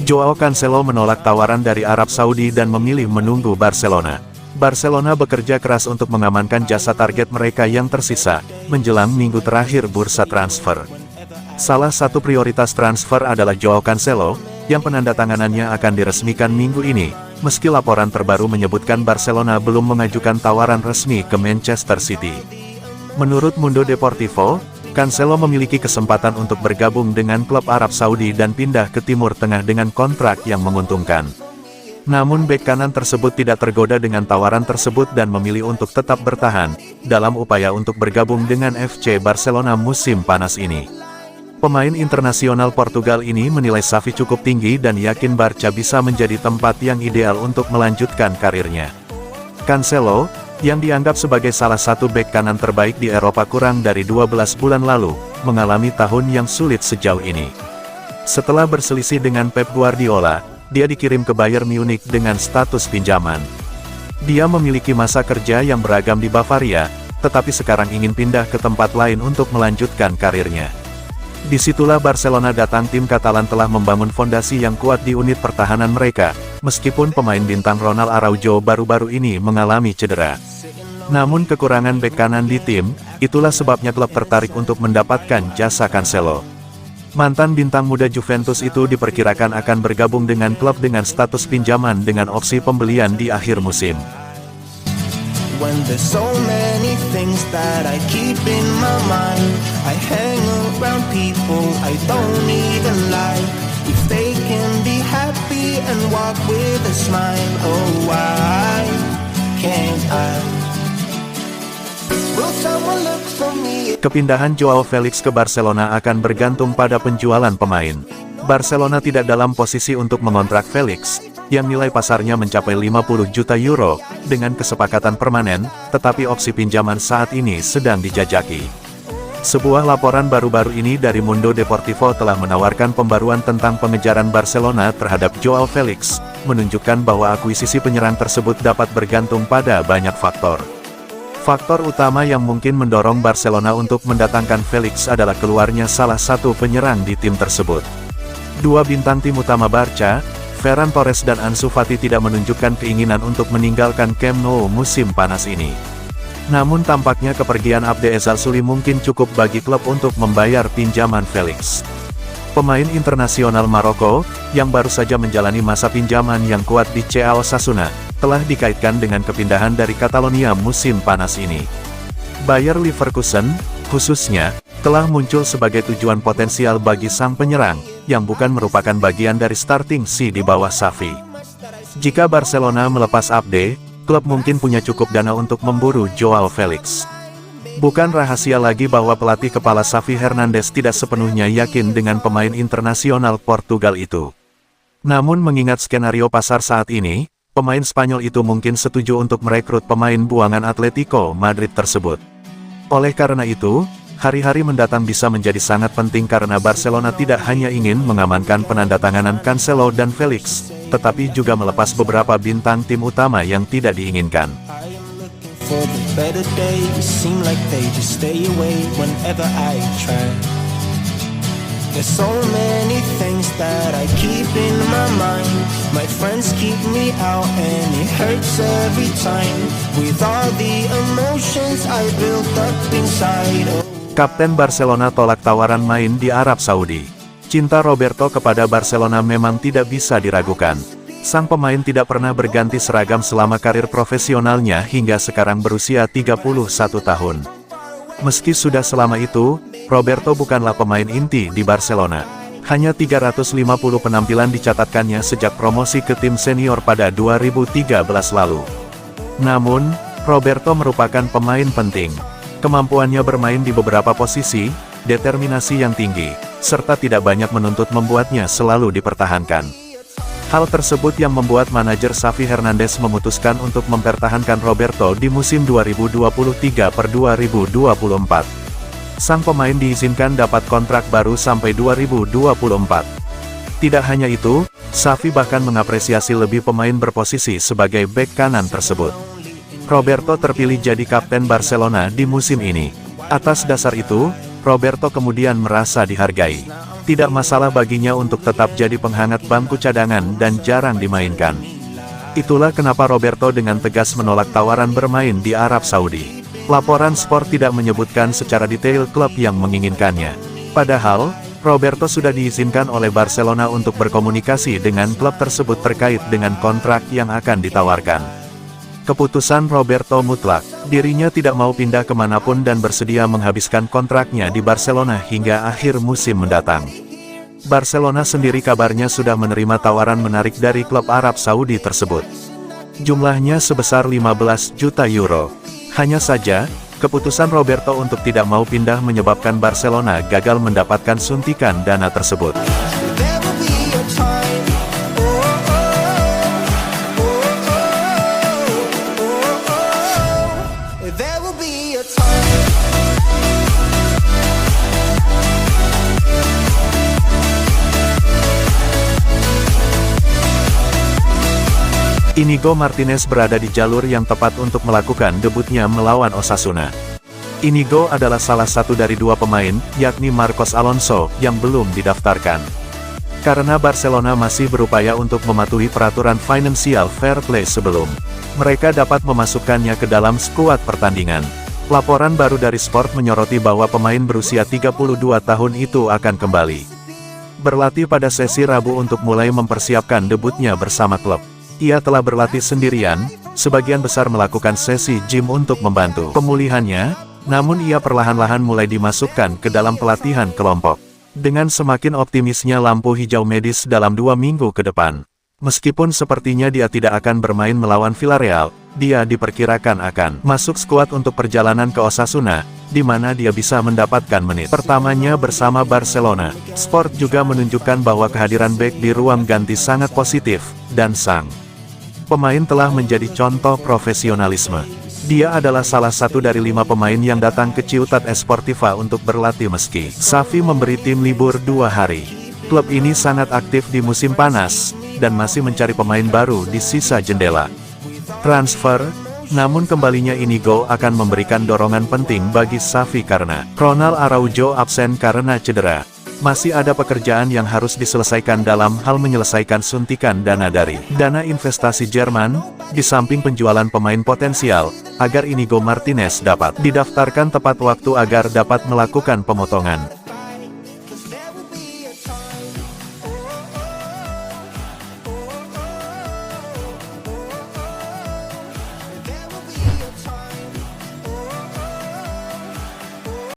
Joao Cancelo menolak tawaran dari Arab Saudi dan memilih menunggu Barcelona. Barcelona bekerja keras untuk mengamankan jasa target mereka yang tersisa, menjelang minggu terakhir bursa transfer. Salah satu prioritas transfer adalah Joao Cancelo, yang penandatanganannya akan diresmikan minggu ini, meski laporan terbaru menyebutkan Barcelona belum mengajukan tawaran resmi ke Manchester City. Menurut Mundo Deportivo, Cancelo memiliki kesempatan untuk bergabung dengan klub Arab Saudi dan pindah ke Timur Tengah dengan kontrak yang menguntungkan. Namun bek kanan tersebut tidak tergoda dengan tawaran tersebut dan memilih untuk tetap bertahan, dalam upaya untuk bergabung dengan FC Barcelona musim panas ini. Pemain internasional Portugal ini menilai Xavi cukup tinggi dan yakin Barca bisa menjadi tempat yang ideal untuk melanjutkan karirnya. Cancelo, yang dianggap sebagai salah satu bek kanan terbaik di Eropa kurang dari 12 bulan lalu, mengalami tahun yang sulit sejauh ini. Setelah berselisih dengan Pep Guardiola, dia dikirim ke Bayern Munich dengan status pinjaman. Dia memiliki masa kerja yang beragam di Bavaria, tetapi sekarang ingin pindah ke tempat lain untuk melanjutkan karirnya. Disitulah Barcelona datang. Tim Katalan telah membangun fondasi yang kuat di unit pertahanan mereka, meskipun pemain bintang Ronald Araujo baru-baru ini mengalami cedera. Namun kekurangan bek kanan di tim, itulah sebabnya klub tertarik untuk mendapatkan jasa Cancelo. Mantan bintang muda Juventus itu diperkirakan akan bergabung dengan klub dengan status pinjaman dengan opsi pembelian di akhir musim. When there's so many things that I keep in my mind, I hang around people I don't even like. If they can be happy and walk with a smile, oh why can't I? Will someone look for me? Kepindahan Joao Felix ke Barcelona akan bergantung pada penjualan pemain. Barcelona tidak dalam posisi untuk mengontrak Felix, yang nilai pasarnya mencapai 50 juta euro, dengan kesepakatan permanen, tetapi opsi pinjaman saat ini sedang dijajaki. Sebuah laporan baru-baru ini dari Mundo Deportivo telah menawarkan pembaruan tentang pengejaran Barcelona terhadap Joao Felix, menunjukkan bahwa akuisisi penyerang tersebut dapat bergantung pada banyak faktor. Faktor utama yang mungkin mendorong Barcelona untuk mendatangkan Felix adalah keluarnya salah satu penyerang di tim tersebut. Dua bintang tim utama Barca, Ferran Torres dan Ansu Fati, tidak menunjukkan keinginan untuk meninggalkan Camp Nou musim panas ini. Namun tampaknya kepergian Abde Ezzalzouli mungkin cukup bagi klub untuk membayar pinjaman Felix. Pemain internasional Maroko, yang baru saja menjalani masa pinjaman yang kuat di CA Osasuna, telah dikaitkan dengan kepindahan dari Catalonia musim panas ini. Bayer Leverkusen, khususnya, telah muncul sebagai tujuan potensial bagi sang penyerang, yang bukan merupakan bagian dari starting C di bawah Xavi. Jika Barcelona melepas Abde, klub mungkin punya cukup dana untuk memburu Joao Felix. Bukan rahasia lagi bahwa pelatih kepala Xavi Hernandez tidak sepenuhnya yakin dengan pemain internasional Portugal itu. Namun mengingat skenario pasar saat ini, pemain Spanyol itu mungkin setuju untuk merekrut pemain buangan Atletico Madrid tersebut. Oleh karena itu, hari-hari mendatang bisa menjadi sangat penting karena Barcelona tidak hanya ingin mengamankan penandatanganan Cancelo dan Felix, tetapi juga melepas beberapa bintang tim utama yang tidak diinginkan. There's so many things that I keep in my mind. My friends keep me out and it hurts every time. With all the emotions I built up inside. Kapten Barcelona tolak tawaran main di Arab Saudi. Cinta Roberto kepada Barcelona memang tidak bisa diragukan. Sang pemain tidak pernah berganti seragam selama karir profesionalnya hingga sekarang berusia 31 tahun. Meski sudah selama itu, Roberto bukanlah pemain inti di Barcelona. Hanya 350 penampilan dicatatkannya sejak promosi ke tim senior pada 2013 lalu. Namun, Roberto merupakan pemain penting. Kemampuannya bermain di beberapa posisi, determinasi yang tinggi, serta tidak banyak menuntut membuatnya selalu dipertahankan. Hal tersebut yang membuat manajer Xavi Hernandez memutuskan untuk mempertahankan Roberto di musim 2023-2024. Sang pemain diizinkan dapat kontrak baru sampai 2024. Tidak hanya itu, Xavi bahkan mengapresiasi lebih pemain berposisi sebagai bek kanan tersebut. Roberto terpilih jadi kapten Barcelona di musim ini. Atas dasar itu, Roberto kemudian merasa dihargai. Tidak masalah baginya untuk tetap jadi penghangat bangku cadangan dan jarang dimainkan. Itulah kenapa Roberto dengan tegas menolak tawaran bermain di Arab Saudi. Laporan Sport tidak menyebutkan secara detail klub yang menginginkannya. Padahal, Roberto sudah diizinkan oleh Barcelona untuk berkomunikasi dengan klub tersebut terkait dengan kontrak yang akan ditawarkan. Keputusan Roberto mutlak, dirinya tidak mau pindah kemanapun dan bersedia menghabiskan kontraknya di Barcelona hingga akhir musim mendatang. Barcelona sendiri kabarnya sudah menerima tawaran menarik dari klub Arab Saudi tersebut. Jumlahnya sebesar 15 juta euro. Hanya saja, keputusan Roberto untuk tidak mau pindah menyebabkan Barcelona gagal mendapatkan suntikan dana tersebut. Inigo Martinez berada di jalur yang tepat untuk melakukan debutnya melawan Osasuna. Inigo adalah salah satu dari dua pemain, yakni Marcos Alonso, yang belum didaftarkan. Karena Barcelona masih berupaya untuk mematuhi peraturan financial fair play sebelum mereka dapat memasukkannya ke dalam skuad pertandingan. Laporan baru dari Sport menyoroti bahwa pemain berusia 32 tahun itu akan kembali berlatih pada sesi Rabu untuk mulai mempersiapkan debutnya bersama klub. Ia telah berlatih sendirian, sebagian besar melakukan sesi gym untuk membantu pemulihannya, namun ia perlahan-lahan mulai dimasukkan ke dalam pelatihan kelompok. Dengan semakin optimisnya lampu hijau medis dalam 2 minggu ke depan. Meskipun sepertinya dia tidak akan bermain melawan Villarreal, dia diperkirakan akan masuk skuad untuk perjalanan ke Osasuna, di mana dia bisa mendapatkan menit pertamanya bersama Barcelona. Sport juga menunjukkan bahwa kehadiran bek di ruang ganti sangat positif, dan sang pemain telah menjadi contoh profesionalisme. Dia adalah salah satu dari 5 pemain yang datang ke Ciutat Esportiva untuk berlatih meski Xavi memberi tim libur 2 hari. Klub ini sangat aktif di musim panas, dan masih mencari pemain baru di sisa jendela transfer, namun kembalinya Inigo akan memberikan dorongan penting bagi Xavi karena Ronald Araujo absen karena cedera. Masih ada pekerjaan yang harus diselesaikan dalam hal menyelesaikan suntikan dana dari dana investasi Jerman, di samping penjualan pemain potensial, agar Inigo Martinez dapat didaftarkan tepat waktu agar dapat melakukan pemotongan